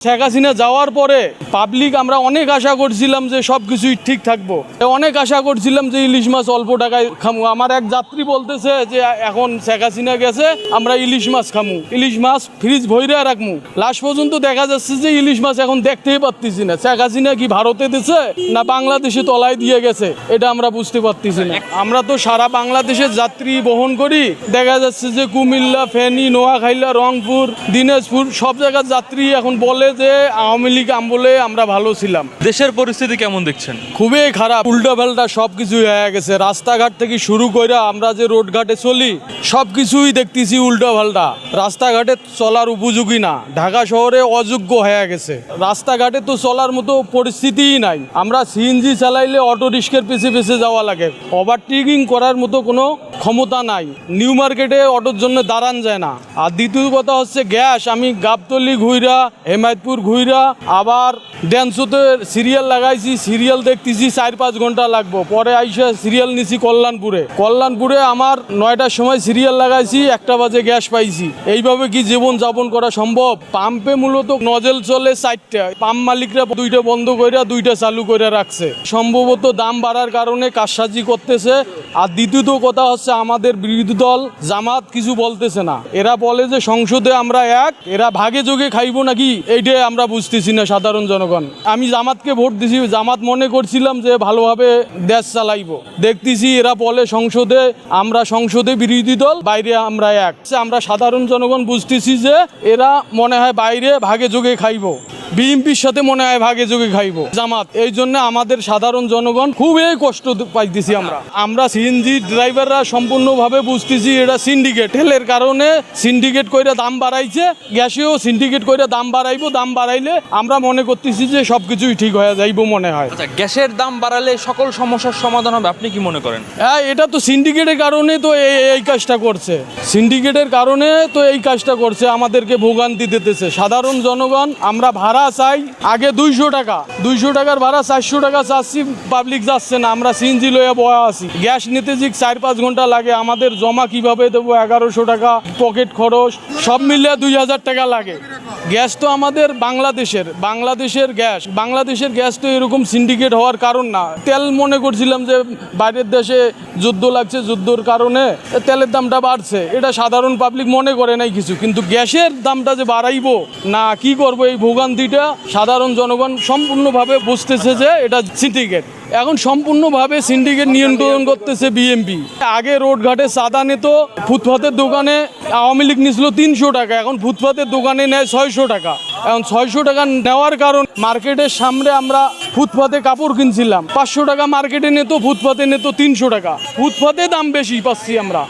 শেখ হাসিনা যাওয়ার পরে পাবলিক আমরা অনেক আশা করছিলাম যে সব কিছুই ঠিক থাকবো, অনেক আশা করছিলাম যে ইলিশ মাছ অল্প টাকায় খামু। আমার এক যাত্রী বলতেছে যে এখন শেখ হাসিনা গেছে, আমরা ইলিশ মাছ খামু, ইলিশ মাছ ফ্রিজ ভইরা রাখমু। লাস্ট পর্যন্ত দেখা যাচ্ছে যে ইলিশ মাছ এখন দেখতেই পারতেছি না। শেখ হাসিনা কি ভারতে দিছে না বাংলাদেশে তলায় দিয়ে গেছে, এটা আমরা বুঝতে পারতেছি না। আমরা তো সারা বাংলাদেশের যাত্রী বহন করি, দেখা যাচ্ছে যে কুমিল্লা, ফেনী, নোয়াখাইলা, রংপুর, দিনাজপুর সব জায়গার যাত্রী এখন বলে যে আওয়ামী লীগ আমলে আমরা ভালো ছিলাম। দেশের পরিস্থিতি কেমন দেখছেন? খুবই খারাপ, উল্টা পাল্টা সব কিছুই হয়ে গেছে। রাস্তাঘাট থেকে শুরু করে আমরা যে রোড ঘাটে চলি সব কিছুই দেখতেছি উল্টা পাল্টা। রাস্তাঘাটে চলার উপযোগী না, ঢাকা শহরে অযোগ্য হয়ে গেছে। রাস্তাঘাটে তো চলার মতো পরিস্থিতিই নাই। আমরা সিএনজি চালাইলে অটো রিক্সার পেছে পেছে যাওয়া লাগে, ওভারটেকিং করার মতো কোনো ক্ষমতা নাই। নিউ মার্কেটে অটোর জন্য দাঁড়ান যায় না। আর দ্বিতীয় কথা হচ্ছে গ্যাস, আমি গাবতলি ঘুইরা, হেমায়তপুর ঘুইরা, আবার ড্যান্সোতে সিরিয়াল লাগাইছি, সিরিয়াল দেখতেছি 4-5 ঘন্টা লাগবো। পরে আইসা সিরিয়াল নিছি কল্যাণপুরে আমার 9টার সময় সিরিয়াল লাগাইছি, 1টা বাজে গ্যাস পাইছি। এইভাবে কি জীবন যাপন করা সম্ভব? পাম্পে মূলত নজেল চলে 4টা, পাম্প মালিকরা 2টা বন্ধ কইরা 2টা চালু করে রাখছে। সম্ভবত দাম বাড়ার কারণে কারসাজি করতেছে। আর দ্বিতীয়ত কথা হচ্ছে আমাদের বিরোধী দল জামাত কিছু বলতেছে না। এরা বলে যে সংসদে আমরা এক, এরা ভাগে যোগে খাইবো নাকি এইটাই আমরা বুঝতেছি না সাধারণ জনগণ। আমি জামাতকে ভোট দিছি, জামাত মনে করছিলাম যে ভালোভাবে দেশ চালাইবো। দেখতেছি এরা বলে সংসদে আমরা সংসদে বিরোধী দল, বাইরে আমরা এক। আমরা সাধারণ জনগণ বুঝতেছি যে এরা মনে হয় বাইরে ভাগে যোগে খাইবো, বিএনপির সাথে মনে হয় ভাগে যোগে খাইবো জামাত। এই জন্য আমাদের সাধারণ জনগণ খুবই কষ্ট পাইতেছি। আমরা সিএনজি ড্রাইভাররা সম্পূর্ণভাবে বুঝতেছি এটা সিন্ডিকেট। তেলের কারণে সিন্ডিকেট কইরা দাম বাড়াইছে, গ্যাসেও সিন্ডিকেট কইরা দাম বাড়াইবো। দাম বাড়াইলে আমরা মনে করতেছি যে সবকিছুই ঠিক হয়ে যাইবো মনে হয়। আচ্ছা, গ্যাসের দাম বাড়ালে সকল সমস্যার সমাধান হবে, আপনি কি মনে করেন? হ্যাঁ, এটা তো সিন্ডিকেটের কারণে তো এই কাজটা করছে। সিন্ডিকেটের কারণে তো এই কাজটা করছে, আমাদেরকে ভোগান্তি দিতেছে সাধারণ জনগণ। আমরা ভাড়া চাই আগে 200 টাকার ভাড়া 400 টাকা চাচ্ছি, পাবলিক যাচ্ছে না। আমরা সিএনজি লইয়া বয়া আছি, গ্যাস নিতে যে 4-5 ঘন্টা লাগে, আমাদের জমা কিভাবে দেবো? 1100 টাকা পকেট খরচ সব মিলিয়ে 2000 টাকা লাগে। গ্যাস তো আমাদের বাংলাদেশের গ্যাস তো এরকম সিন্ডিকেট হওয়ার কারণ না। তেল মনে করছিলাম যে বাইরের দেশে যুদ্ধ লাগছে, যুদ্ধর কারণে তেলের দামটা বাড়ছে, এটা সাধারণ পাবলিক মনে করে নাই কিছু। কিন্তু গ্যাসের দামটা যে বাড়াইবো না কি করবো, এই ভোগান্তিটা সাধারণ জনগণ সম্পূর্ণভাবে বুঝতেছে যে এটা সিন্ডিকেট। এখন সম্পূর্ণভাবে সিন্ডিকেট নিয়ন্ত্রণ করতেছে বিএনপি। আগে রোডঘাটে চাঁদা নিত, ফুটপাতের দোকানে আওয়ামী লীগ নিয়েছিল 300 টাকা, এখন ফুটপাতের দোকানে নেয় 600 টাকা। এখন 600 টাকা নেওয়ার কারণ মার্কেটের সামনে আমরা ফুটপাতে কাপড় কিনছিলাম 500 টাকা, মার্কেটে নিত, ফুটপাতে নিত 300 টাকা। ফুটপাতে দাম বেশি পাচ্ছি আমরা।